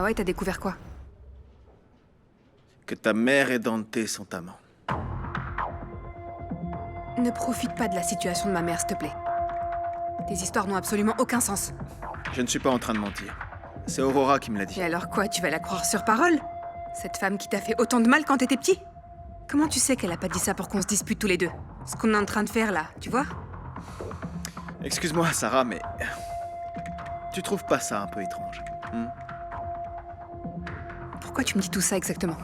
ouais, t'as découvert quoi? Que ta mère et Dante sont amants. Ne profite pas de la situation de ma mère, s'il te plaît. Tes histoires n'ont absolument aucun sens. Je ne suis pas en train de mentir. C'est Aurora qui me l'a dit. Et alors quoi, tu vas la croire sur parole? Cette femme qui t'a fait autant de mal quand t'étais petit? Comment tu sais qu'elle a pas dit ça pour qu'on se dispute tous les deux? Ce qu'on est en train de faire là, tu vois? Excuse-moi, Sarah, mais... Tu trouves pas ça un peu étrange? Pourquoi tu me dis tout ça exactement?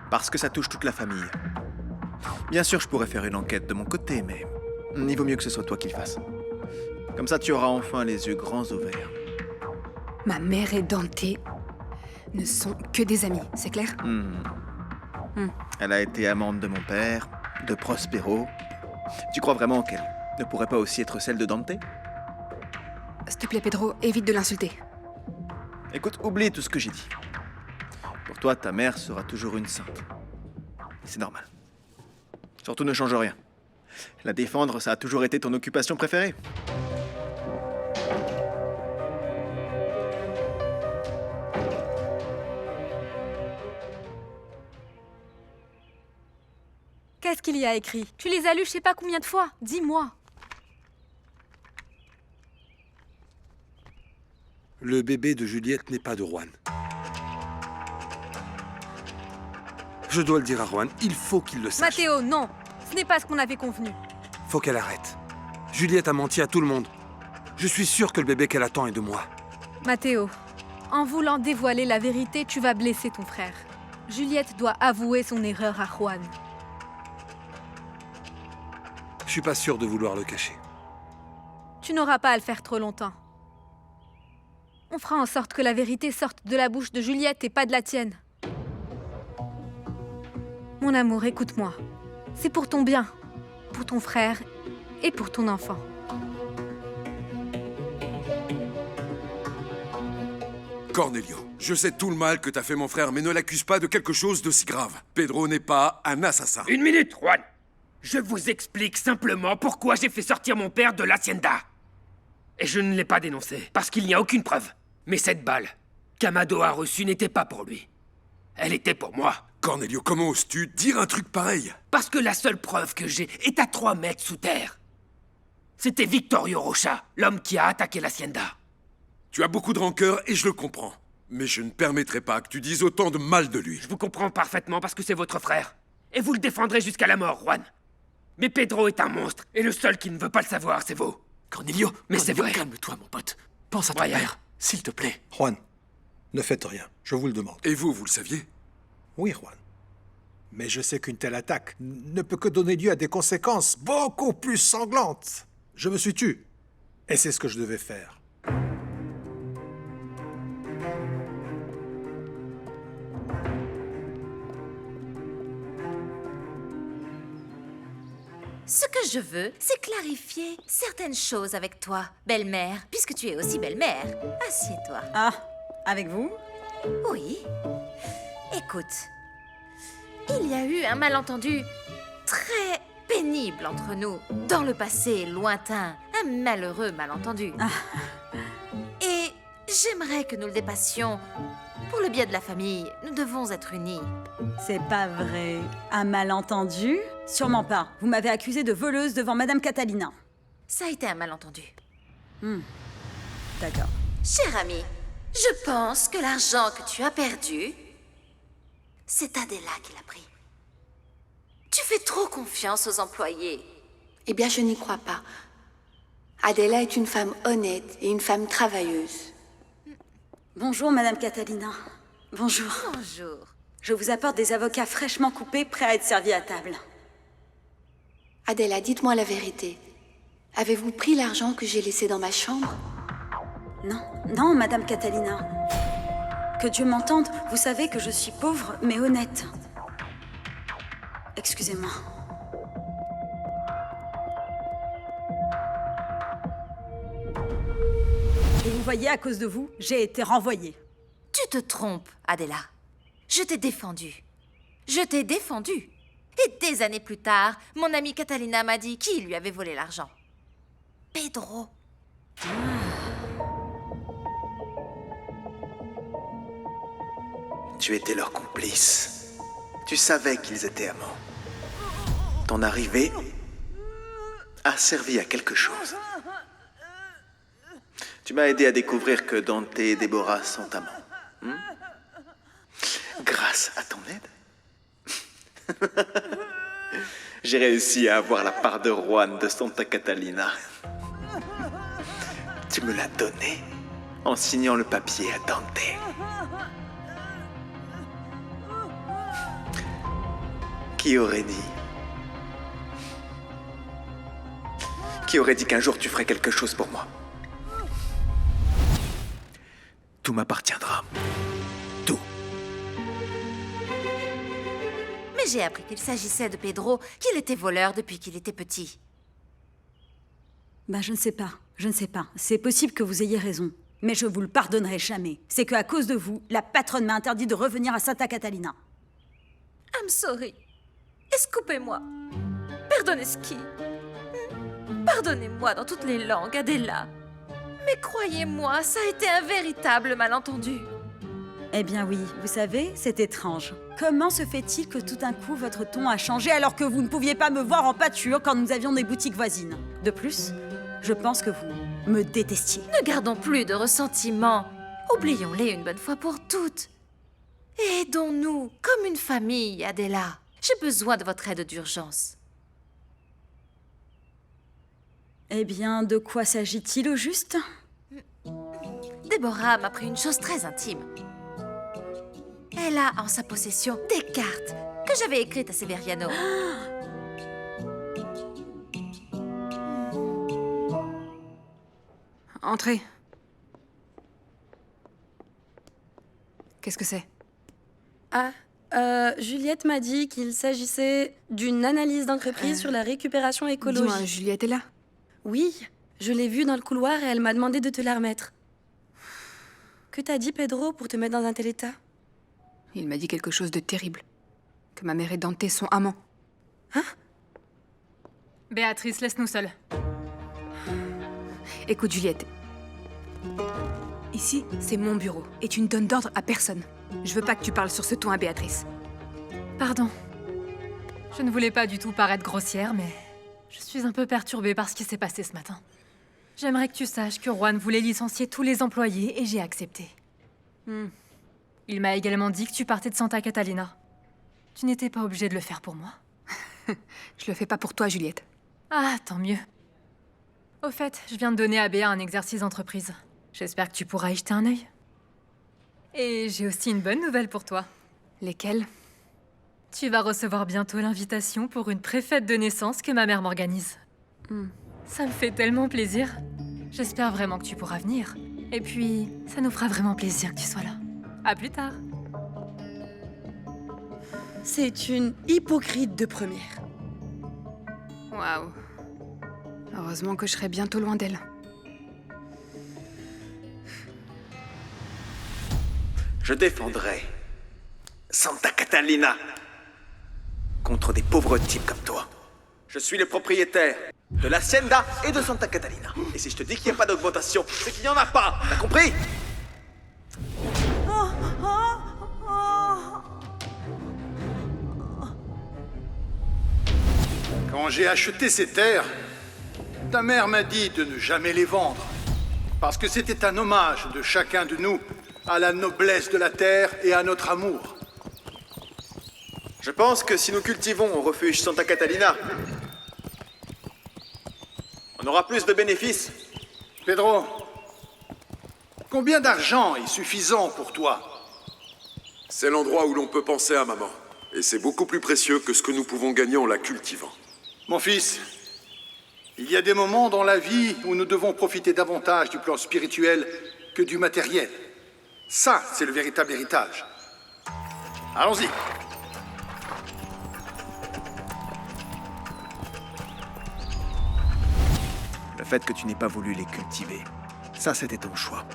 Parce que ça touche toute la famille. Bien sûr, je pourrais faire une enquête de mon côté, mais... Il vaut mieux que ce soit toi qui le fasses. Comme ça, tu auras enfin les yeux grands ouverts. Ma mère et Dante ne sont que des amis, c'est clair? Elle a été amante de mon père, de Prospero. Tu crois vraiment qu'elle ne pourrait pas aussi être celle de Dante? S'il te plaît, Pedro, évite de l'insulter. Écoute, oublie tout ce que j'ai dit. Pour toi, ta mère sera toujours une sainte. C'est normal. Surtout ne change rien. La défendre, ça a toujours été ton occupation préférée. Qu'est-ce qu'il y a écrit? Tu les as lus je sais pas combien de fois. Dis-moi. Le bébé de Juliette n'est pas de Juan. Je dois le dire à Juan, il faut qu'il le sache. Mathéo, non. Ce n'est pas ce qu'on avait convenu. Faut qu'elle arrête. Juliette a menti à tout le monde. Je suis sûr que le bébé qu'elle attend est de moi. Mathéo, en voulant dévoiler la vérité, tu vas blesser ton frère. Juliette doit avouer son erreur à Juan. Je suis pas sûr de vouloir le cacher. Tu n'auras pas à le faire trop longtemps. On fera en sorte que la vérité sorte de la bouche de Juliette et pas de la tienne. Mon amour, écoute-moi. C'est pour ton bien, pour ton frère et pour ton enfant. Cornelio, je sais tout le mal que t'as fait mon frère, mais ne l'accuse pas de quelque chose de si grave. Pedro n'est pas un assassin. Une minute, Juan. Je vous explique simplement pourquoi j'ai fait sortir mon père de l'hacienda. Et je ne l'ai pas dénoncé, parce qu'il n'y a aucune preuve. Mais cette balle qu'Amado a reçue n'était pas pour lui. Elle était pour moi. Cornelio, comment oses-tu dire un truc pareil? Parce que la seule preuve que j'ai est à 3 mètres sous terre. C'était Victorio Rocha, l'homme qui a attaqué l'hacienda. Tu as beaucoup de rancœur et je le comprends. Mais je ne permettrai pas que tu dises autant de mal de lui. Je vous comprends parfaitement parce que c'est votre frère. Et vous le défendrez jusqu'à la mort, Juan. Mais Pedro est un monstre, et le seul qui ne veut pas le savoir, c'est vous. Cornelio, Mais c'est vrai. calme-toi, mon pote. Pense à ton Brian. père, s'il te plaît. Juan, ne faites rien, je vous le demande. Et vous le saviez? Oui, Juan. Mais je sais qu'une telle attaque ne peut que donner lieu à des conséquences beaucoup plus sanglantes. Je me suis tu. Et c'est ce que je devais faire. Ce que je veux, c'est clarifier certaines choses avec toi, belle-mère, puisque tu es aussi belle-mère. Assieds-toi. Ah, avec vous? Oui. Écoute, il y a eu un malentendu très pénible entre nous, dans le passé lointain, un malheureux malentendu. Et j'aimerais que nous le dépassions. Pour le bien de la famille, nous devons être unis. C'est pas vrai. Un malentendu? Sûrement pas. Vous m'avez accusée de voleuse devant Madame Catalina. Ça a été un malentendu. D'accord. Cher ami, je pense que l'argent que tu as perdu, c'est Adela qui l'a pris. Tu fais trop confiance aux employés. Eh bien, je n'y crois pas. Adela est une femme honnête et une femme travailleuse. Bonjour, Madame Catalina. Bonjour. Bonjour. Je vous apporte des avocats fraîchement coupés, prêts à être servis à table. Adela, dites-moi la vérité. Avez-vous pris l'argent que j'ai laissé dans ma chambre? Non, Madame Catalina. Que Dieu m'entende, vous savez que je suis pauvre, mais honnête. Excusez-moi. Et vous voyez, à cause de vous, j'ai été renvoyée. Tu te trompes, Adela. Je t'ai défendu. Je t'ai défendu. Et des années plus tard, mon amie Catalina m'a dit qui lui avait volé l'argent. Pedro. Tu étais leur complice. Tu savais qu'ils étaient amants. Ton arrivée a servi à quelque chose. Tu m'as aidé à découvrir que Dante et Déborah sont amants. Grâce à ton aide, j'ai réussi à avoir la part de Juan de Santa Catalina. Tu me l'as donné en signant le papier à Dante. Qui aurait dit? Qui aurait dit qu'un jour tu ferais quelque chose pour moi? Tout m'appartiendra. Tout. Mais j'ai appris qu'il s'agissait de Pedro, qu'il était voleur depuis qu'il était petit. Ben, je ne sais pas. Je ne sais pas. C'est possible que vous ayez raison. Mais je vous le pardonnerai jamais. C'est qu'à cause de vous, la patronne m'a interdit de revenir à Santa Catalina. I'm sorry. Escoupez-moi. Pardonnez ski. Pardonnez-moi dans toutes les langues, Adela. Mais croyez-moi, ça a été un véritable malentendu. Eh bien oui, vous savez, c'est étrange. Comment se fait-il que tout d'un coup votre ton a changé alors que vous ne pouviez pas me voir en pâture quand nous avions des boutiques voisines? De plus, je pense que vous me détestiez. Ne gardons plus de ressentiments. Oublions-les une bonne fois pour toutes. Et aidons-nous comme une famille, Adela. J'ai besoin de votre aide d'urgence. Eh bien, de quoi s'agit-il au juste? Déborah m'a pris une chose très intime. Elle a en sa possession des cartes que j'avais écrites à Severiano. Entrez. Qu'est-ce que c'est? Ah, Juliette m'a dit qu'il s'agissait d'une analyse d'entreprise sur la récupération écologique. Dis-moi, Juliette est là? Oui, je l'ai vue dans le couloir et elle m'a demandé de te la remettre. Que t'a dit Pedro pour te mettre dans un tel état? Il m'a dit quelque chose de terrible. Que ma mère et Dante sont amants. Hein? Béatrice, laisse-nous seuls. Écoute, Juliette. Ici, c'est mon bureau. Et tu ne donnes d'ordre à personne. Je veux pas que tu parles sur ce ton à Béatrice. Pardon. Je ne voulais pas du tout paraître grossière, mais je suis un peu perturbée par ce qui s'est passé ce matin. J'aimerais que tu saches que Juan voulait licencier tous les employés et j'ai accepté. Il m'a également dit que tu partais de Santa Catalina. Tu n'étais pas obligée de le faire pour moi. Je le fais pas pour toi, Juliette. Ah, tant mieux. Au fait, je viens de donner à Béa un exercice d'entreprise. J'espère que tu pourras y jeter un œil. Et j'ai aussi une bonne nouvelle pour toi. Lesquelles? Tu vas recevoir bientôt l'invitation pour une pré-fête de naissance que ma mère m'organise. Ça me fait tellement plaisir. J'espère vraiment que tu pourras venir. Et puis, ça nous fera vraiment plaisir que tu sois là. À plus tard. C'est une hypocrite de première. Waouh. Heureusement que je serai bientôt loin d'elle. Je défendrai Santa Catalina contre des pauvres types comme toi. Je suis le propriétaire de l'Hacienda et de Santa Catalina. Et si je te dis qu'il n'y a pas d'augmentation, c'est qu'il n'y en a pas. T'as compris? Quand j'ai acheté ces terres, ta mère m'a dit de ne jamais les vendre. Parce que c'était un hommage de chacun de nous à la noblesse de la terre et à notre amour. Je pense que si nous cultivons au refuge Santa Catalina, on aura plus de bénéfices. Pedro, combien d'argent est suffisant pour toi? C'est l'endroit où l'on peut penser à maman. Et c'est beaucoup plus précieux que ce que nous pouvons gagner en la cultivant. Mon fils, il y a des moments dans la vie où nous devons profiter davantage du plan spirituel que du matériel. Ça, c'est le véritable héritage. Allons-y. Le fait que tu n'aies pas voulu les cultiver, ça c'était ton choix.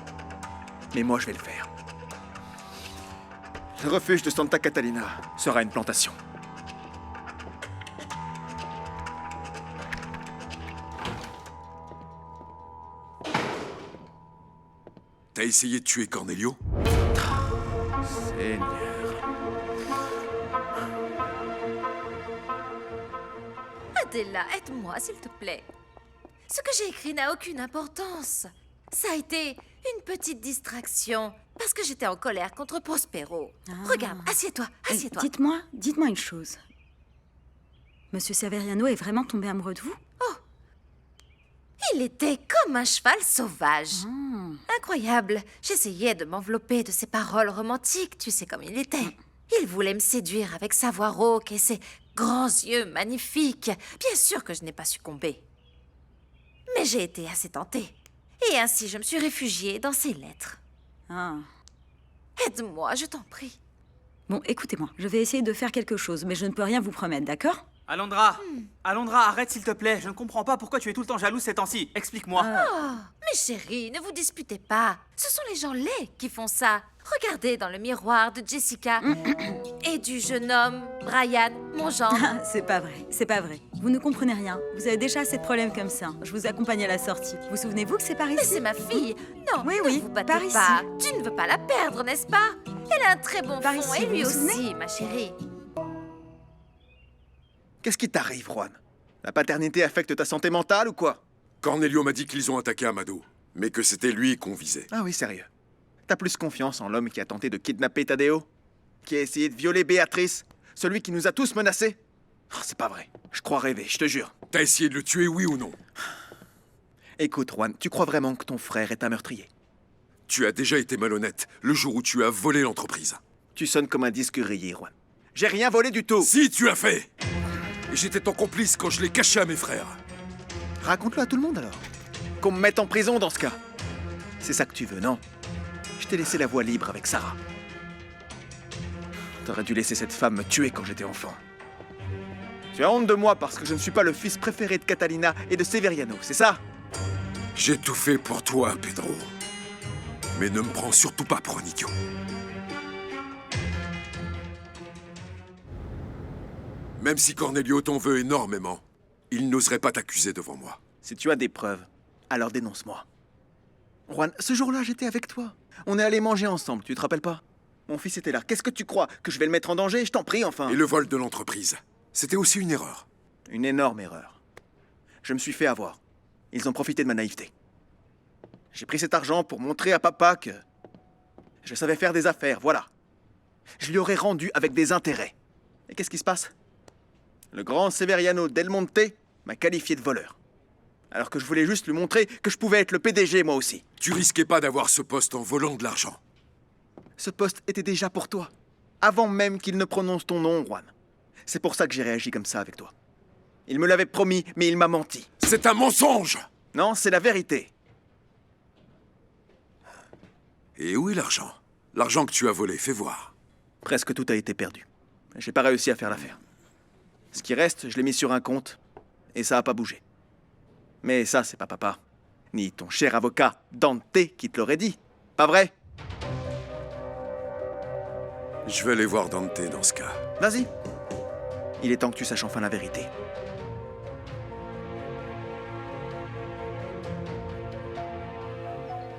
Mais moi je vais le faire. Le refuge de Santa Catalina sera une plantation. T'as essayé de tuer Cornelio? Seigneur. Adela, aide-moi, s'il te plaît. Ce que j'ai écrit n'a aucune importance. Ça a été une petite distraction, parce que j'étais en colère contre Prospero. Regarde, assieds-toi, assieds-toi. Dites-moi une chose. Monsieur Severiano est vraiment tombé amoureux de vous? Il était comme un cheval sauvage. Incroyable. J'essayais de m'envelopper de ses paroles romantiques, tu sais comme il était. Il voulait me séduire avec sa voix rauque et ses grands yeux magnifiques. Bien sûr que je n'ai pas succombé. Mais j'ai été assez tentée. Et ainsi, je me suis réfugiée dans ses lettres. Aide-moi, je t'en prie. Bon, écoutez-moi, je vais essayer de faire quelque chose, mais je ne peux rien vous promettre, d'accord? Alondra! Alondra, arrête s'il te plaît. Je ne comprends pas pourquoi tu es tout le temps jalouse ces temps-ci. Explique-moi. Oh, mes chéris, ne vous disputez pas. Ce sont les gens laids qui font ça. Regardez dans le miroir de Jessica et du jeune homme, Brian, mon genre. C'est pas vrai, c'est pas vrai. Vous ne comprenez rien. Vous avez déjà assez de problèmes comme ça. Je vous accompagne à la sortie. Vous souvenez-vous que c'est par ici? Mais c'est ma fille. Non, oui, ne vous battez par pas. ici. Tu ne veux pas la perdre, n'est-ce pas? Elle a un très bon Par fond ici, et lui vous vous aussi, souvenez ma chérie. Qu'est-ce qui t'arrive, Juan? La paternité affecte ta santé mentale ou quoi? Cornelio m'a dit qu'ils ont attaqué Amado, mais que c'était lui qu'on visait. Ah oui, sérieux. T'as plus confiance en l'homme qui a tenté de kidnapper Tadeo? Qui a essayé de violer Béatrice? Celui qui nous a tous menacés? Oh, c'est pas vrai. Je crois rêver, je te jure. T'as essayé de le tuer, oui ou non? Écoute, Juan, tu crois vraiment que ton frère est un meurtrier? Tu as déjà été malhonnête le jour où tu as volé l'entreprise. Tu sonnes comme un disque rayé, Juan. J'ai rien volé du tout. Si, tu as fait! Et j'étais ton complice quand je l'ai caché à mes frères. Raconte-le à tout le monde alors. Qu'on me mette en prison dans ce cas. C'est ça que tu veux, non? Je t'ai laissé la voie libre avec Sarah. T'aurais dû laisser cette femme me tuer quand j'étais enfant. Tu as honte de moi parce que je ne suis pas le fils préféré de Catalina et de Severiano, c'est ça? J'ai tout fait pour toi, Pedro. Mais ne me prends surtout pas pour un idiot. Même si Cornelio t'en veut énormément, il n'oserait pas t'accuser devant moi. Si tu as des preuves, alors dénonce-moi. Juan, ce jour-là, j'étais avec toi. On est allés manger ensemble, tu te rappelles pas? Mon fils était là. Qu'est-ce que tu crois? Que je vais le mettre en danger? Je t'en prie, enfin. Et le vol de l'entreprise, c'était aussi une erreur. Une énorme erreur. Je me suis fait avoir. Ils ont profité de ma naïveté. J'ai pris cet argent pour montrer à papa que je savais faire des affaires, voilà. Je lui aurais rendu avec des intérêts. Et qu'est-ce qui se passe? Le grand Severiano Del Monte m'a qualifié de voleur. Alors que je voulais juste lui montrer que je pouvais être le PDG, moi aussi. Tu risquais pas d'avoir ce poste en volant de l'argent. Ce poste était déjà pour toi. Avant même qu'il ne prononce ton nom, Juan. C'est pour ça que j'ai réagi comme ça avec toi. Il me l'avait promis, mais il m'a menti. C'est un mensonge! Non, c'est la vérité. Et où est l'argent? L'argent que tu as volé, fais voir. Presque tout a été perdu. J'ai pas réussi à faire l'affaire. Ce qui reste, je l'ai mis sur un compte, et ça a pas bougé. Mais ça, c'est pas papa, ni ton cher avocat Dante qui te l'aurait dit. Pas vrai? Je vais aller voir Dante dans ce cas. Vas-y. Il est temps que tu saches enfin la vérité.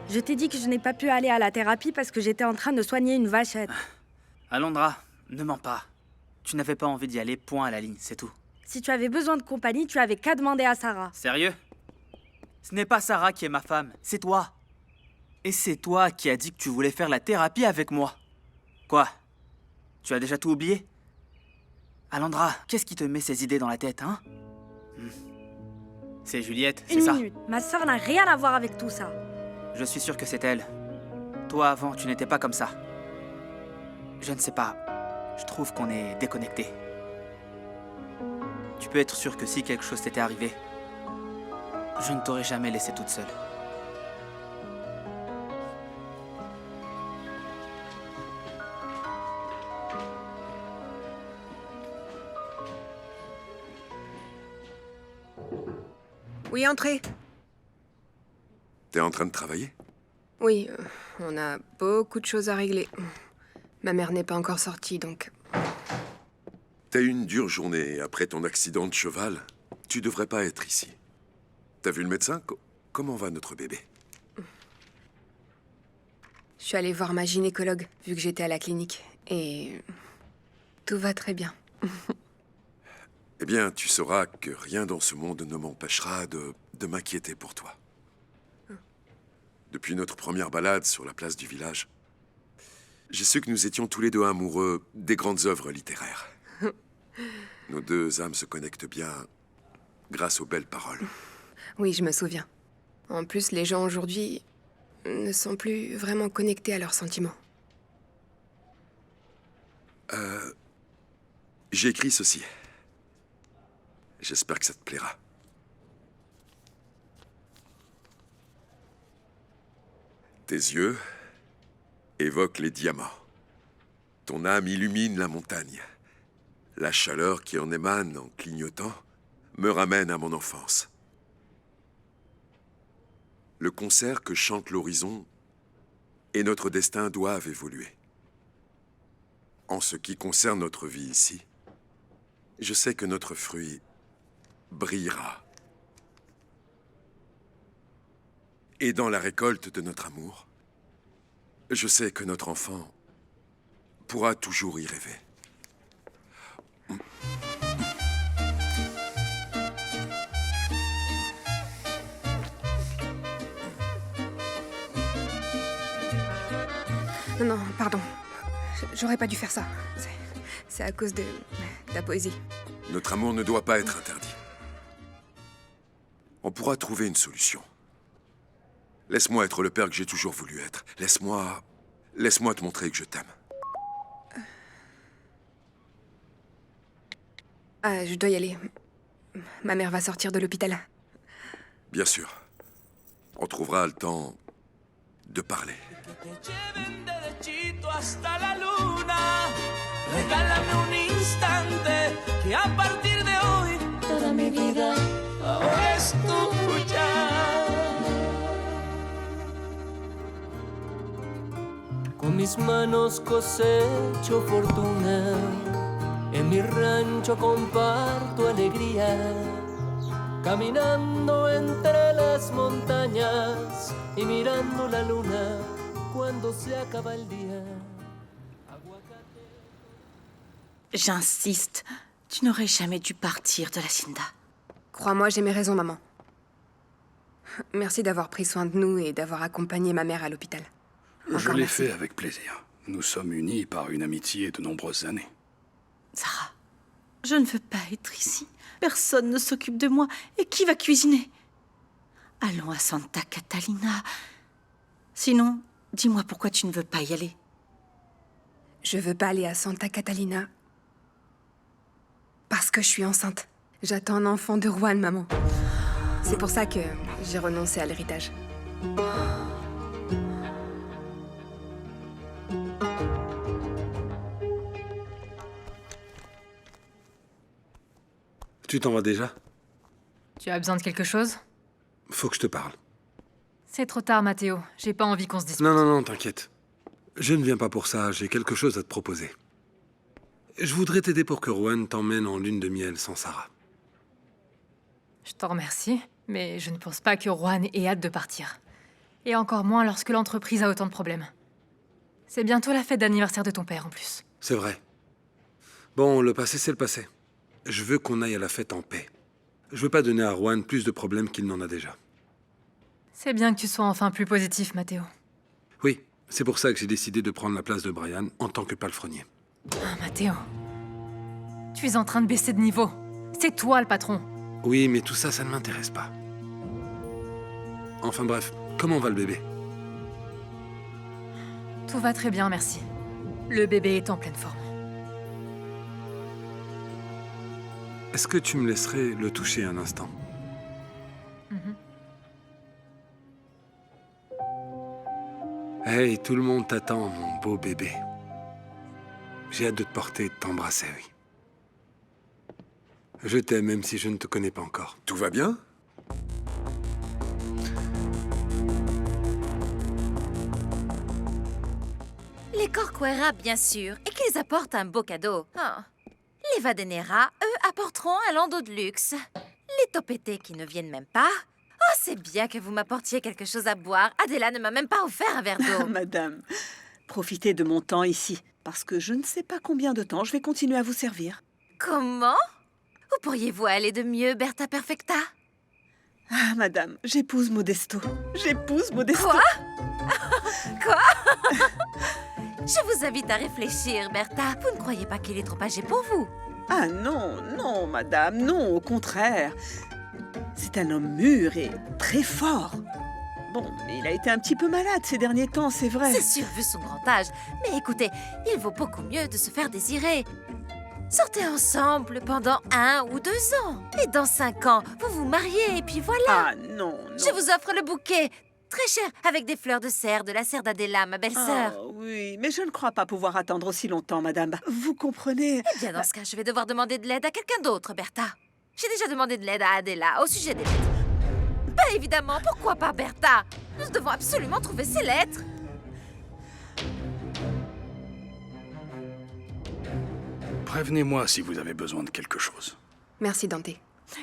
Je t'ai dit que je n'ai pas pu aller à la thérapie parce que j'étais en train de soigner une vachette. Alondra, ne mens pas. Tu n'avais pas envie d'y aller, point à la ligne, c'est tout. Si tu avais besoin de compagnie, tu avais qu'à demander à Sarah. Sérieux? Ce n'est pas Sarah qui est ma femme, c'est toi. Et c'est toi qui as dit que tu voulais faire la thérapie avec moi. Quoi? Tu as déjà tout oublié? Alondra, qu'est-ce qui te met ces idées dans la tête, hein? C'est Juliette, c'est ça? Une minute, ma sœur n'a rien à voir avec tout ça. Je suis sûr que c'est elle. Toi, avant, tu n'étais pas comme ça. Je ne sais pas. Je trouve qu'on est déconnectés. Tu peux être sûr que si quelque chose t'était arrivé, je ne t'aurais jamais laissée toute seule. Oui, entrez. T'es en train de travailler? Oui, on a beaucoup de choses à régler. Ma mère n'est pas encore sortie, donc... T'as eu une dure journée après ton accident de cheval. Tu devrais pas être ici. T'as vu le médecin? Comment va notre bébé? Je suis allée voir ma gynécologue, vu que j'étais à la clinique. Et... tout va très bien. Eh bien, tu sauras que rien dans ce monde ne m'empêchera de m'inquiéter pour toi. Depuis notre première balade sur la place du village, j'ai su que nous étions tous les deux amoureux des grandes œuvres littéraires. Nos deux âmes se connectent bien grâce aux belles paroles. Oui, je me souviens. En plus, les gens aujourd'hui ne sont plus vraiment connectés à leurs sentiments. J'ai écrit ceci. J'espère que ça te plaira. Tes yeux évoquent les diamants. Ton âme illumine la montagne. La chaleur qui en émane en clignotant me ramène à mon enfance. Le concert que chante l'horizon et notre destin doivent évoluer. En ce qui concerne notre vie ici, je sais que notre fruit brillera. Et dans la récolte de notre amour, je sais que notre enfant pourra toujours y rêver. Non, pardon. J'aurais pas dû faire ça. C'est à cause de ta poésie. Notre amour ne doit pas être interdit. On pourra trouver une solution. Laisse-moi être le père que j'ai toujours voulu être. Laisse-moi te montrer que je t'aime. Ah, je dois y aller. Ma mère va sortir de l'hôpital. Bien sûr. On trouvera le temps de parler. Hasta la luna, regálame un instante que a partir de hoy toda mi vida ahora es tuya. Con mis manos cosecho fortuna, en mi rancho comparto alegría, caminando entre las montañas y mirando la luna cuando se acaba el día. J'insiste, tu n'aurais jamais dû partir de la Hacienda. Crois-moi, j'ai mes raisons, maman. Merci d'avoir pris soin de nous et d'avoir accompagné ma mère à l'hôpital. Je l'ai fait avec plaisir. Nous sommes unis par une amitié de nombreuses années. Sarah, je ne veux pas être ici. Personne ne s'occupe de moi. Et qui va cuisiner? Allons à Santa Catalina. Sinon, dis-moi pourquoi tu ne veux pas y aller. Je veux pas aller à Santa Catalina parce que je suis enceinte. J'attends un enfant de Juan, maman. C'est pour ça que j'ai renoncé à l'héritage. Tu t'en vas déjà? Tu as besoin de quelque chose? Faut que je te parle. C'est trop tard, Mathéo. J'ai pas envie qu'on se dispute. Non, t'inquiète. Je ne viens pas pour ça, j'ai quelque chose à te proposer. Je voudrais t'aider pour que Juan t'emmène en lune de miel sans Sarah. Je t'en remercie, mais je ne pense pas que Juan ait hâte de partir. Et encore moins lorsque l'entreprise a autant de problèmes. C'est bientôt la fête d'anniversaire de ton père, en plus. C'est vrai. Bon, le passé, c'est le passé. Je veux qu'on aille à la fête en paix. Je veux pas donner à Juan plus de problèmes qu'il n'en a déjà. C'est bien que tu sois enfin plus positif, Mathéo. Oui, c'est pour ça que j'ai décidé de prendre la place de Brian en tant que palefrenier. Ah, Mathéo. Tu es en train de baisser de niveau. C'est toi le patron. Oui, mais tout ça, ça ne m'intéresse pas. Enfin bref, comment va le bébé? Tout va très bien, merci. Le bébé est en pleine forme. Est-ce que tu me laisserais le toucher un instant? Hey, tout le monde t'attend, mon beau bébé. J'ai hâte de te porter et de t'embrasser, oui. Je t'aime, même si je ne te connais pas encore. Tout va bien? Les Corcuera, bien sûr, et qu'ils apportent un beau cadeau. Oh. Les Vadenera, eux, apporteront un landau de luxe. Les Topete qui ne viennent même pas Oh, c'est bien que vous m'apportiez quelque chose à boire. Adela ne m'a même pas offert un verre d'eau. Madame, profitez de mon temps ici, parce que je ne sais pas combien de temps je vais continuer à vous servir. Comment? Où pourriez-vous aller de mieux, Berta Perfecta? Ah, madame, j'épouse Modesto. J'épouse Modesto. Quoi? Quoi? Je vous invite à réfléchir, Berta. Vous ne croyez pas qu'il est trop âgé pour vous? Ah non, non, madame, non, au contraire. C'est un homme mûr et très fort. Bon, il a été un petit peu malade ces derniers temps, c'est vrai. C'est sûr, vu son grand âge. Mais écoutez, il vaut beaucoup mieux de se faire désirer. Sortez ensemble pendant 1 ou 2 ans. Et dans 5 ans, vous vous mariez et puis voilà. Ah non, non. Je vous offre le bouquet. Très cher, avec des fleurs de serre, de la serre d'Adela, ma belle-sœur. Ah oui, mais je ne crois pas pouvoir attendre aussi longtemps, madame. Vous comprenez? Eh bien, dans ce cas, je vais devoir demander de l'aide à quelqu'un d'autre, Berta. J'ai déjà demandé de l'aide à Adela au sujet des lettres. Ben évidemment, pourquoi pas Berta? Nous devons absolument trouver ces lettres. Prévenez-moi si vous avez besoin de quelque chose. Merci, Dante.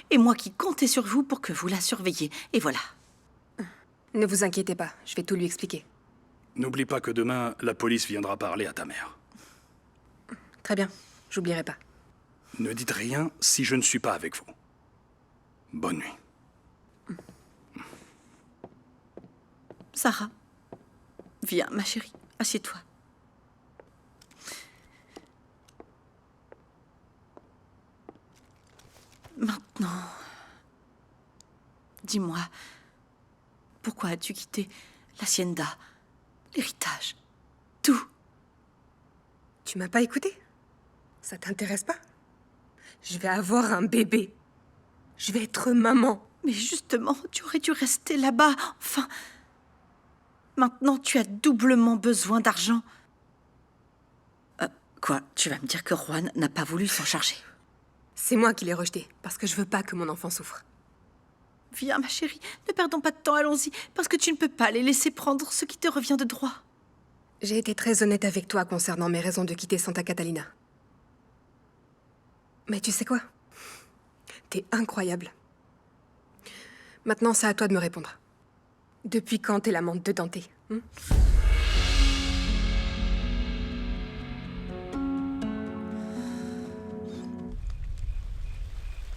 Et moi qui comptais sur vous pour que vous la surveilliez. Et voilà. Ne vous inquiétez pas, je vais tout lui expliquer. N'oublie pas que demain, la police viendra parler à ta mère. Très bien, j'oublierai pas. Ne dites rien si je ne suis pas avec vous. Bonne nuit. Sarah, viens, ma chérie, assieds-toi. Maintenant, dis-moi, pourquoi as-tu quitté l'hacienda, l'héritage, tout? Tu m'as pas écouté? Ça t'intéresse pas? Je vais avoir un bébé. Je vais être maman. Mais justement, tu aurais dû rester là-bas, enfin. Maintenant, tu as doublement besoin d'argent. Quoi? Tu vas me dire que Juan n'a pas voulu s'en charger? C'est moi qui l'ai rejeté, parce que je veux pas que mon enfant souffre. Viens, ma chérie, ne perdons pas de temps, allons-y, parce que tu ne peux pas les laisser prendre ce qui te revient de droit. J'ai été très honnête avec toi concernant mes raisons de quitter Santa Catalina. Mais tu sais quoi? T'es incroyable. Maintenant, c'est à toi de me répondre. Depuis quand t'es l'amante de Dante?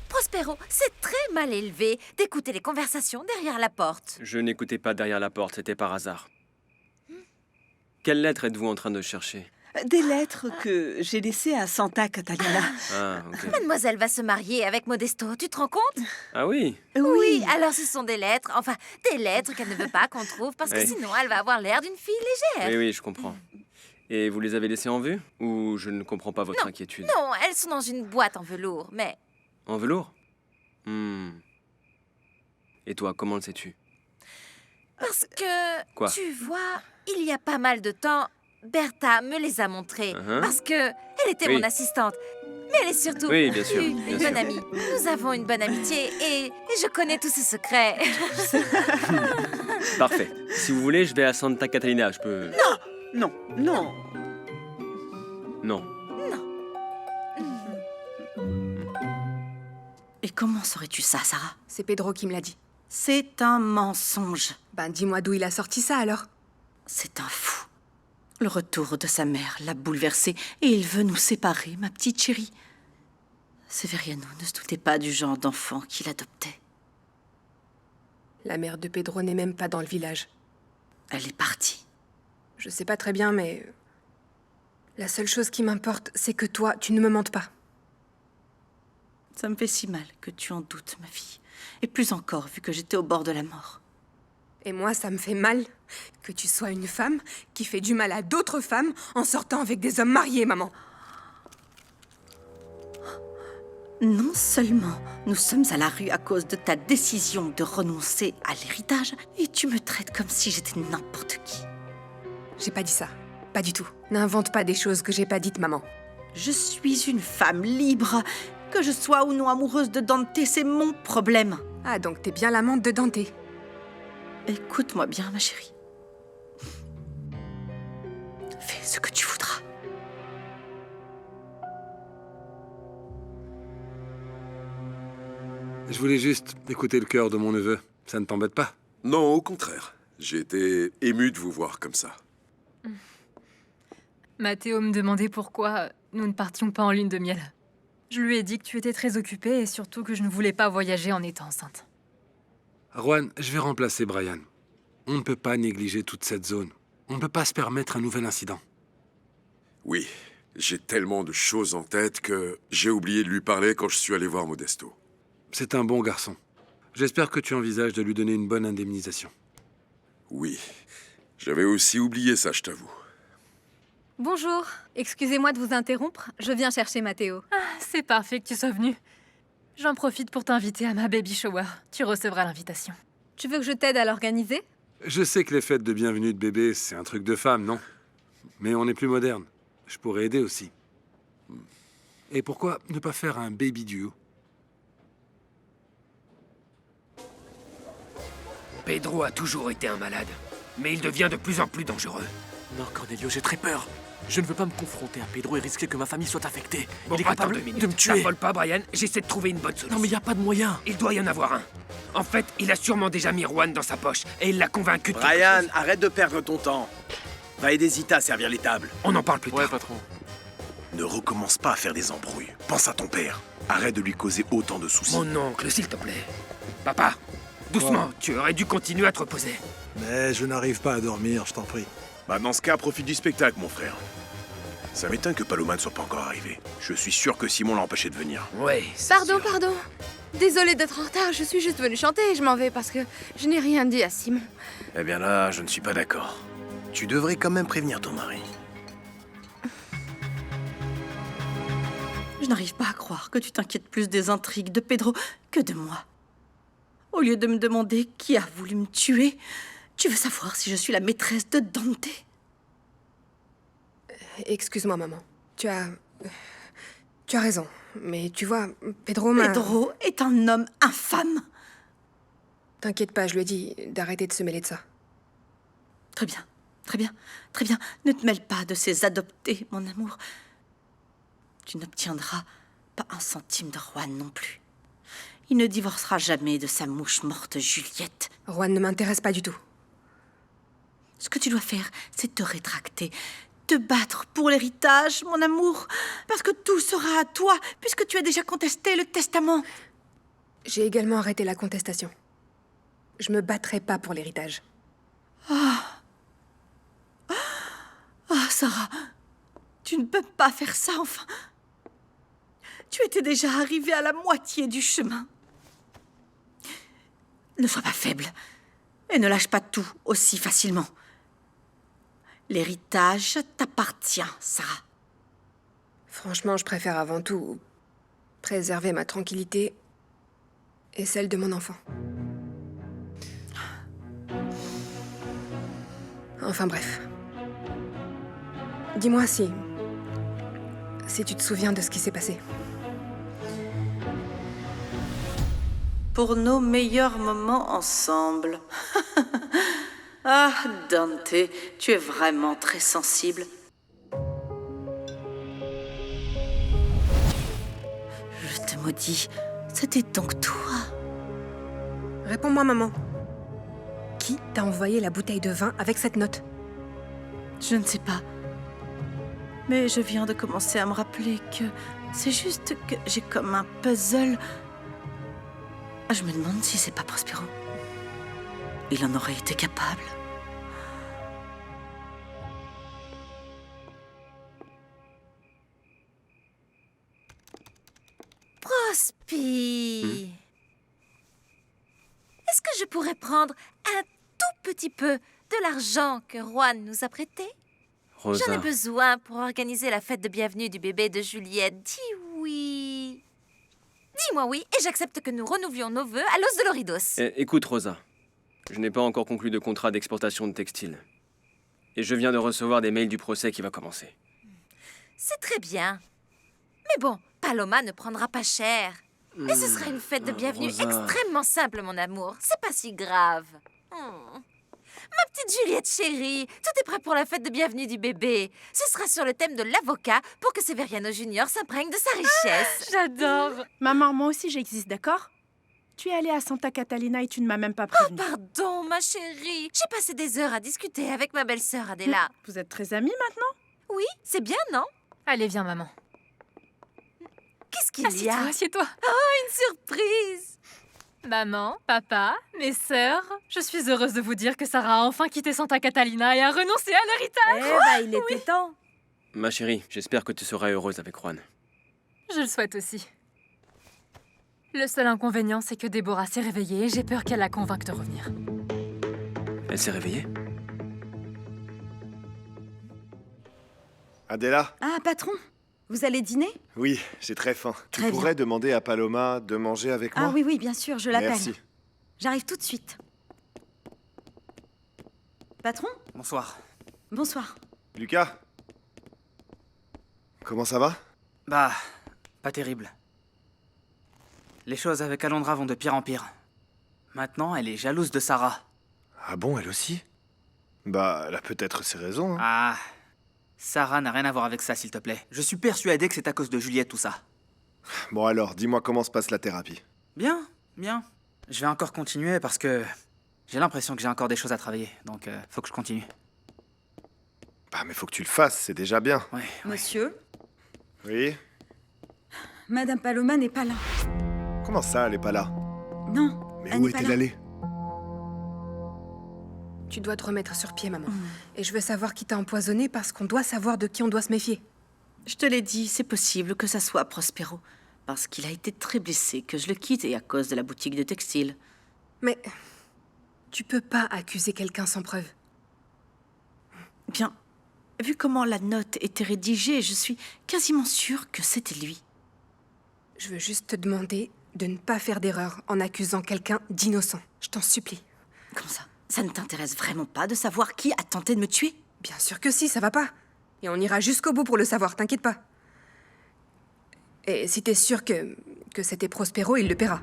Prospero, c'est très mal élevé d'écouter les conversations derrière la porte. Je n'écoutais pas derrière la porte, c'était par hasard. Quelle lettre êtes-vous en train de chercher? Des lettres que j'ai laissées à Santa Catalina. Ah, ok. Mademoiselle va se marier avec Modesto, tu te rends compte? Ah oui? Oui, alors ce sont des lettres, enfin, des lettres qu'elle ne veut pas qu'on trouve parce que Oui. sinon elle va avoir l'air d'une fille légère. Oui, oui, je comprends. Et vous les avez laissées en vue? Ou je ne comprends pas votre inquiétude? Non, elles sont dans une boîte en velours, mais... En velours? Et toi, comment le sais-tu? Parce que, Quoi? tu vois, il y a pas mal de temps, Berta me les a montrés. Parce que elle était Oui. mon assistante. Mais elle est surtout Oui, bien sûr, une bien bonne sûr. amie. Nous avons une bonne amitié et je connais tous ses secrets. Parfait. Si vous voulez, je vais à Santa Catalina. Je peux... Non, non. Non. Et comment saurais-tu ça, Sarah? C'est Pedro qui me l'a dit. C'est un mensonge. Ben, dis-moi d'où il a sorti ça, alors. C'est un fou. Le retour de sa mère l'a bouleversé et il veut nous séparer, ma petite chérie. Severiano ne se doutait pas du genre d'enfant qu'il adoptait. La mère de Pedro n'est même pas dans le village. Elle est partie. Je sais pas très bien, mais... La seule chose qui m'importe, c'est que toi, tu ne me mentes pas. Ça me fait si mal que tu en doutes, ma fille. Et plus encore, vu que j'étais au bord de la mort. Et moi, ça me fait mal que tu sois une femme qui fait du mal à d'autres femmes en sortant avec des hommes mariés, maman. Non seulement nous sommes à la rue à cause de ta décision de renoncer à l'héritage, et tu me traites comme si j'étais n'importe qui. J'ai pas dit ça. Pas du tout. N'invente pas des choses que j'ai pas dites, maman. Je suis une femme libre. Que je sois ou non amoureuse de Dante, c'est mon problème. Ah, donc t'es bien l'amante de Dante. Écoute-moi bien, ma chérie. Fais ce que tu voudras. Je voulais juste écouter le cœur de mon neveu. Ça ne t'embête pas? Non, au contraire. J'ai été ému de vous voir comme ça. Mathéo me demandait pourquoi nous ne partions pas en lune de miel. Je lui ai dit que tu étais très occupée et surtout que je ne voulais pas voyager en étant enceinte. Juan, je vais remplacer Brian. On ne peut pas négliger toute cette zone. On ne peut pas se permettre un nouvel incident. Oui, j'ai tellement de choses en tête que j'ai oublié de lui parler quand je suis allé voir Modesto. C'est un bon garçon. J'espère que tu envisages de lui donner une bonne indemnisation. Oui, j'avais aussi oublié ça, je t'avoue. Bonjour, excusez-moi de vous interrompre, je viens chercher Mathéo. Ah, c'est parfait que tu sois venu. J'en profite pour t'inviter à ma baby shower. Tu recevras l'invitation. Tu veux que je t'aide à l'organiser? Je sais que les fêtes de bienvenue de bébé, c'est un truc de femme, non? Mais on est plus moderne. Je pourrais aider aussi. Et pourquoi ne pas faire un baby duo? Pedro a toujours été un malade, mais il devient de plus en plus dangereux. Non, Cornelio, j'ai très peur. Je ne veux pas me confronter à Pedro et risquer que ma famille soit affectée. Bon, il est attends capable 2 minutes. de me tuer. T'affole pas, Brian. J'essaie de trouver une bonne solution. Non, mais il n'y a pas de moyen. Il doit y en avoir un. En fait, il a sûrement déjà mis Juan dans sa poche et il l'a convaincu de quelque Brian, chose. arrête de perdre ton temps. Va aider Zita à servir les tables. On en parle plus tard. Ouais, patron. Ne recommence pas à faire des embrouilles. Pense à ton père. Arrête de lui causer autant de soucis. Mon oncle, s'il te plaît. Papa, doucement, tu aurais dû continuer à te reposer. Mais je n'arrive pas à dormir, je t'en prie. Bah dans ce cas, profite du spectacle, mon frère. Ça m'étonne que Paloma ne soit pas encore arrivé. Je suis sûr que Simon l'a empêché de venir. Ouais. Pardon. Désolée d'être en retard, je suis juste venue chanter et je m'en vais parce que je n'ai rien dit à Simon. Eh bien là, je ne suis pas d'accord. Tu devrais quand même prévenir ton mari. Je n'arrive pas à croire que tu t'inquiètes plus des intrigues de Pedro que de moi. Au lieu de me demander qui a voulu me tuer, tu veux savoir si je suis la maîtresse de Dante. Excuse-moi, maman. Tu as raison. Mais tu vois, Pedro m'a... Pedro est un homme infâme. T'inquiète pas, je lui ai dit d'arrêter de se mêler de ça. Très bien. Ne te mêle pas de ses adoptés, mon amour. Tu n'obtiendras pas un centime de Juan non plus. Il ne divorcera jamais de sa mouche morte Juliette. Juan ne m'intéresse pas du tout. Ce que tu dois faire, c'est te rétracter. Te battre pour l'héritage, mon amour. Parce que tout sera à toi, puisque tu as déjà contesté le testament. J'ai également arrêté la contestation. Je me battrai pas pour l'héritage. Sarah, tu ne peux pas faire ça, enfin. Tu étais déjà arrivée à la moitié du chemin. Ne sois pas faible et ne lâche pas tout aussi facilement. L'héritage t'appartient, Sarah. Franchement, je préfère avant tout préserver ma tranquillité et celle de mon enfant. Enfin bref. Dis-moi si tu te souviens de ce qui s'est passé. Pour nos meilleurs moments ensemble. Ah, Dante, tu es vraiment très sensible. Je te maudis, c'était donc toi. Réponds-moi, maman. Qui t'a envoyé la bouteille de vin avec cette note? Je ne sais pas. Mais je viens de commencer à me rappeler que c'est juste que j'ai comme un puzzle. Je me demande si c'est pas Prospero. Il en aurait été capable. Prospi. Est-ce que je pourrais prendre un tout petit peu de l'argent que Juan nous a prêté? Rosa. J'en ai besoin pour organiser la fête de bienvenue du bébé de Juliette. Dis oui. Dis-moi oui, et j'accepte que nous renouvions nos vœux à Los Doloridos. Écoute, Rosa. Je n'ai pas encore conclu de contrat d'exportation de textiles. Et je viens de recevoir des mails du procès qui va commencer. C'est très bien. Mais bon, Paloma ne prendra pas cher. Et ce sera une fête de bienvenue Rosa. extrêmement simple, mon amour. C'est pas si grave. Ma petite Juliette chérie, tout est prêt pour la fête de bienvenue du bébé. Ce sera sur le thème de l'avocat pour que Severiano Junior s'imprègne de sa richesse. J'adore. Maman, moi aussi j'existe, d'accord? Tu es allée à Santa Catalina et tu ne m'as même pas prévenue. Pardon, ma chérie. J'ai passé des heures à discuter avec ma belle-sœur Adela. Vous êtes très amies maintenant? Oui, c'est bien, non? Allez, viens, maman. Qu'est-ce qu'il y a? Assieds-toi. Oh, une surprise! Maman, papa, mes sœurs, je suis heureuse de vous dire que Sarah a enfin quitté Santa Catalina et a renoncé à l'héritage. Il était temps. Ma chérie, j'espère que tu seras heureuse avec Juan. Je le souhaite aussi. Le seul inconvénient, c'est que Déborah s'est réveillée et j'ai peur qu'elle la convainque de revenir. Elle s'est réveillée? Adela? Ah, patron, vous allez dîner? Oui, j'ai très faim. Très Tu bien. pourrais demander à Paloma de manger avec moi? Ah oui, bien sûr, je l'appelle. Merci. J'arrive tout de suite. Patron? Bonsoir. Bonsoir. Lucas? Comment ça va? Bah, pas terrible. Les choses avec Alondra vont de pire en pire. Maintenant, elle est jalouse de Sarah. Ah bon, elle aussi? Bah, elle a peut-être ses raisons. Hein. Ah, Sarah n'a rien à voir avec ça, s'il te plaît. Je suis persuadé que c'est à cause de Juliette, tout ça. Bon alors, dis-moi comment se passe la thérapie. Bien, bien. Je vais encore continuer parce que j'ai l'impression que j'ai encore des choses à travailler. Donc, faut que je continue. Bah, mais faut que tu le fasses, c'est déjà bien. Ouais. Monsieur, Oui? Madame Paloma n'est pas là. Comment ça, elle est pas là? Non, Mais elle où n'est pas est-elle là. allée? Tu dois te remettre sur pied, maman. Et je veux savoir qui t'a empoisonné parce qu'on doit savoir de qui on doit se méfier. Je te l'ai dit, c'est possible que ça soit Prospero. Parce qu'il a été très blessé que je le quitte et à cause de la boutique de textile. Mais tu peux pas accuser quelqu'un sans preuve. Bien, vu comment la note était rédigée, je suis quasiment sûre que c'était lui. Je veux juste te demander de ne pas faire d'erreur en accusant quelqu'un d'innocent. Je t'en supplie. Comme ça? Ça ne t'intéresse vraiment pas de savoir qui a tenté de me tuer? Bien sûr que si, ça va pas. Et on ira jusqu'au bout pour le savoir, t'inquiète pas. Et si t'es sûr que c'était Prospero, il le paiera.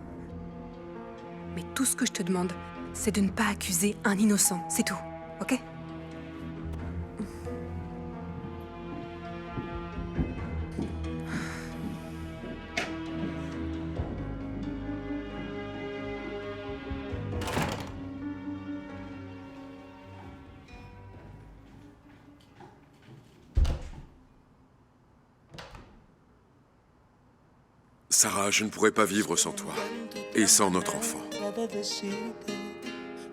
Mais tout ce que je te demande, c'est de ne pas accuser un innocent, c'est tout, ok? Sarah, je ne pourrais pas vivre sans toi et sans notre enfant.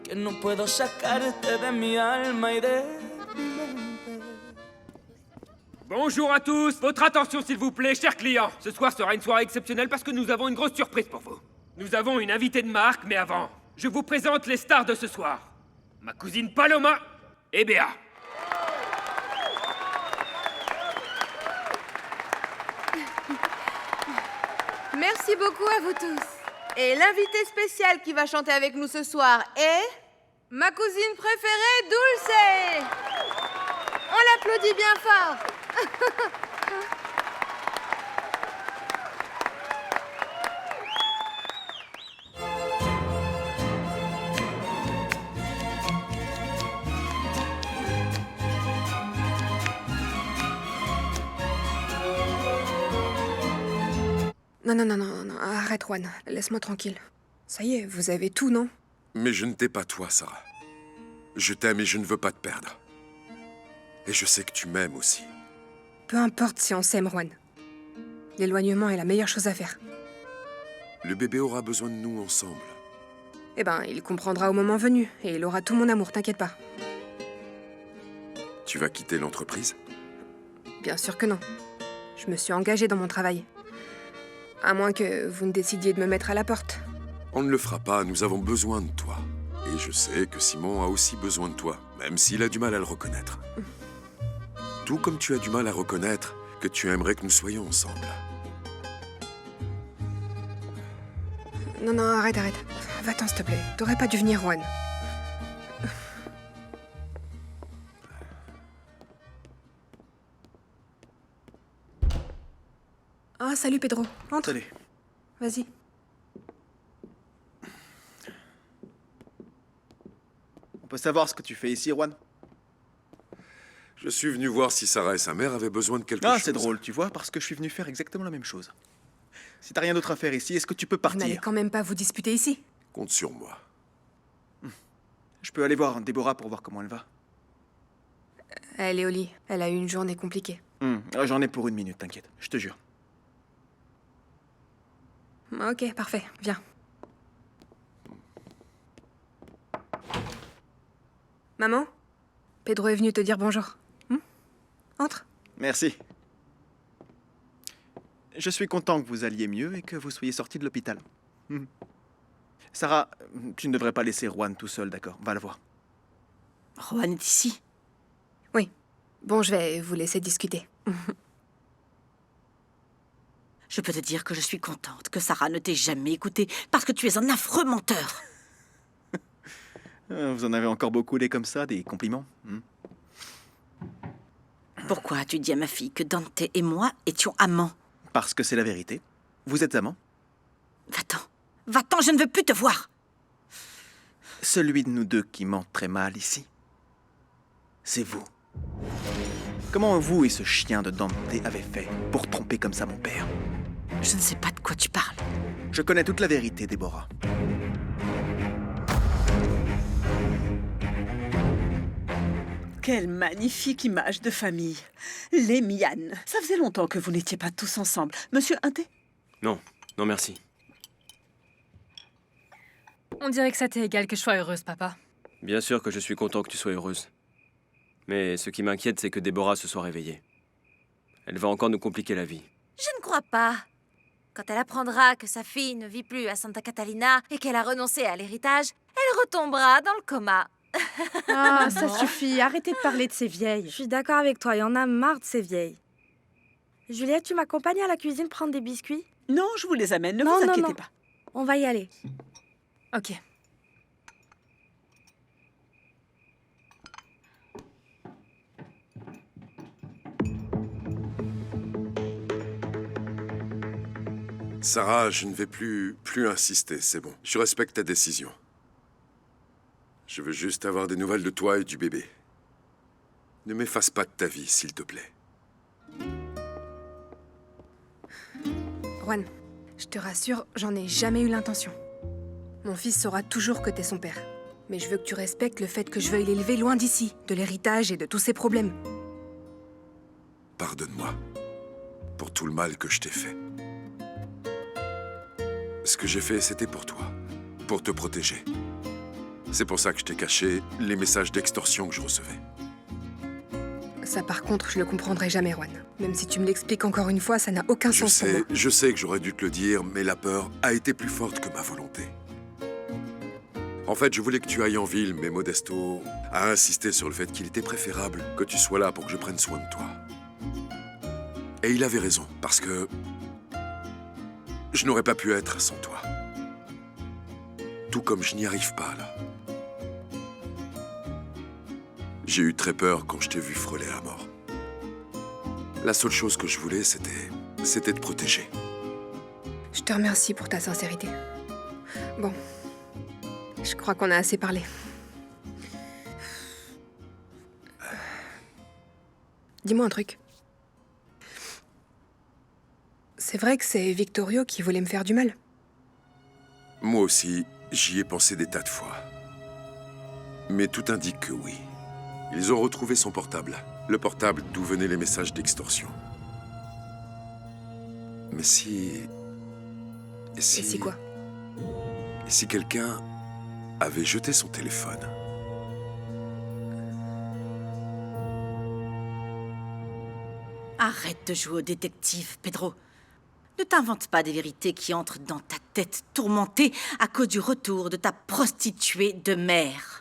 Que no puedo sacarte de mi alma y de mi mente. Bonjour à tous. Votre attention, s'il vous plaît, chers clients. Ce soir sera une soirée exceptionnelle parce que nous avons une grosse surprise pour vous. Nous avons une invitée de marque, mais avant, je vous présente les stars de ce soir. Ma cousine Paloma et Béa. Merci beaucoup à vous tous. Et l'invité spécial qui va chanter avec nous ce soir est... ma cousine préférée, Dulce. On l'applaudit bien fort. Non, arrête, Juan. Laisse-moi tranquille. Ça y est, vous avez tout, non? Mais je ne t'ai pas toi, Sarah. Je t'aime et je ne veux pas te perdre. Et je sais que tu m'aimes aussi. Peu importe si on s'aime, Juan. L'éloignement est la meilleure chose à faire. Le bébé aura besoin de nous ensemble. Eh ben, il comprendra au moment venu, et il aura tout mon amour, t'inquiète pas. Tu vas quitter l'entreprise? Bien sûr que non. Je me suis engagée dans mon travail. À moins que vous ne décidiez de me mettre à la porte. On ne le fera pas, nous avons besoin de toi. Et je sais que Simon a aussi besoin de toi, même s'il a du mal à le reconnaître. Tout comme tu as du mal à reconnaître que tu aimerais que nous soyons ensemble. Non, arrête. Va-t'en, s'il te plaît. T'aurais pas dû venir, Juan. Ah, salut, Pedro. Entre. Salut. Vas-y. On peut savoir ce que tu fais ici, Juan? Je suis venu voir si Sarah et sa mère avaient besoin de quelque chose. Ah, c'est drôle, tu vois, parce que je suis venu faire exactement la même chose. Si t'as rien d'autre à faire ici, est-ce que tu peux Vous partir? n'allez quand même pas vous disputer ici. Compte sur moi. Je peux aller voir Déborah pour voir comment elle va. Elle est au lit. Elle a eu une journée compliquée. J'en ai pour 1 minute, t'inquiète, je te jure. Ok, parfait. Viens. Maman, Pedro est venu te dire bonjour. Entre. Merci. Je suis content que vous alliez mieux et que vous soyez sortis de l'hôpital. Sarah, tu ne devrais pas laisser Juan tout seul, d'accord? Va le voir. Juan est ici. Oui. Bon, je vais vous laisser discuter. Je peux te dire que je suis contente que Sarah ne t'ait jamais écouté parce que tu es un affreux menteur. Vous en avez encore beaucoup des comme ça, des compliments? Pourquoi as-tu dit à ma fille que Dante et moi étions amants? Parce que c'est la vérité. Vous êtes amants. Va-t'en. Va-t'en, je ne veux plus te voir. Celui de nous deux qui ment très mal ici, c'est vous. Comment vous et ce chien de Dante avez fait pour tromper comme ça mon père? Je ne sais pas de quoi tu parles. Je connais toute la vérité, Déborah. Quelle magnifique image de famille. Les Mianes. Ça faisait longtemps que vous n'étiez pas tous ensemble. Monsieur Inté? Non, non merci. On dirait que ça t'est égal que je sois heureuse, papa. Bien sûr que je suis content que tu sois heureuse. Mais ce qui m'inquiète, c'est que Déborah se soit réveillée. Elle va encore nous compliquer la vie. Je ne crois pas. Quand elle apprendra que sa fille ne vit plus à Santa Catalina et qu'elle a renoncé à l'héritage, elle retombera dans le coma. Ah, ça suffit, arrêtez de parler de ces vieilles. Je suis d'accord avec toi, il y en a marre de ces vieilles. Juliette, tu m'accompagnes à la cuisine prendre des biscuits? Non, je vous les amène, ne vous inquiétez pas. On va y aller. Ok. Sarah, je ne vais plus insister, c'est bon. Je respecte ta décision. Je veux juste avoir des nouvelles de toi et du bébé. Ne m'efface pas de ta vie, s'il te plaît. Juan, je te rassure, j'en ai jamais eu l'intention. Mon fils saura toujours que t'es son père. Mais je veux que tu respectes le fait que je veuille l'élever loin d'ici, de l'héritage et de tous ses problèmes. Pardonne-moi pour tout le mal que je t'ai fait. Ce que j'ai fait, c'était pour toi, pour te protéger. C'est pour ça que je t'ai caché les messages d'extorsion que je recevais. Ça, par contre, je le comprendrai jamais, Juan. Même si tu me l'expliques encore une fois, ça n'a aucun sens pour moi. Je sais que j'aurais dû te le dire, mais la peur a été plus forte que ma volonté. En fait, je voulais que tu ailles en ville, mais Modesto a insisté sur le fait qu'il était préférable que tu sois là pour que je prenne soin de toi. Et il avait raison, parce que je n'aurais pas pu être sans toi. Tout comme je n'y arrive pas, là. J'ai eu très peur quand je t'ai vu frôler la mort. La seule chose que je voulais, c'était te protéger. Je te remercie pour ta sincérité. Bon, je crois qu'on a assez parlé. Dis-moi un truc. C'est vrai que c'est Victorio qui voulait me faire du mal? Moi aussi, j'y ai pensé des tas de fois. Mais tout indique que oui. Ils ont retrouvé son portable. Le portable d'où venaient les messages d'extorsion. Mais si... Et si quoi? Et si quelqu'un avait jeté son téléphone? Arrête de jouer au détective, Pedro. Ne t'invente pas des vérités qui entrent dans ta tête tourmentée à cause du retour de ta prostituée de mère.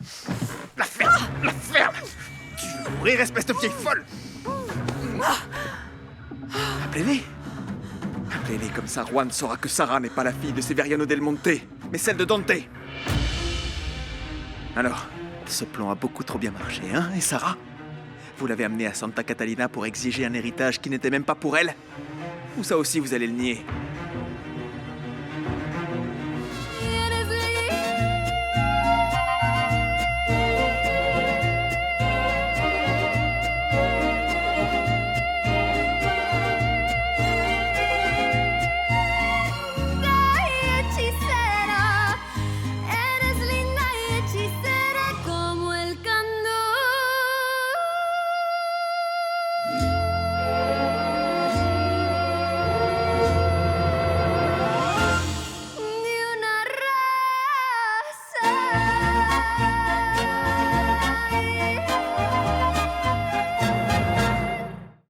La ferme! La ferme! Tu veux mourir, espèce de vieille folle! Appelez-les! Appelez-les, comme ça Juan saura que Sarah n'est pas la fille de Severiano del Monte, mais celle de Dante. Alors, ce plan a beaucoup trop bien marché, hein? Et Sarah? Vous l'avez amenée à Santa Catalina pour exiger un héritage qui n'était même pas pour elle? Ou ça aussi, vous allez le nier?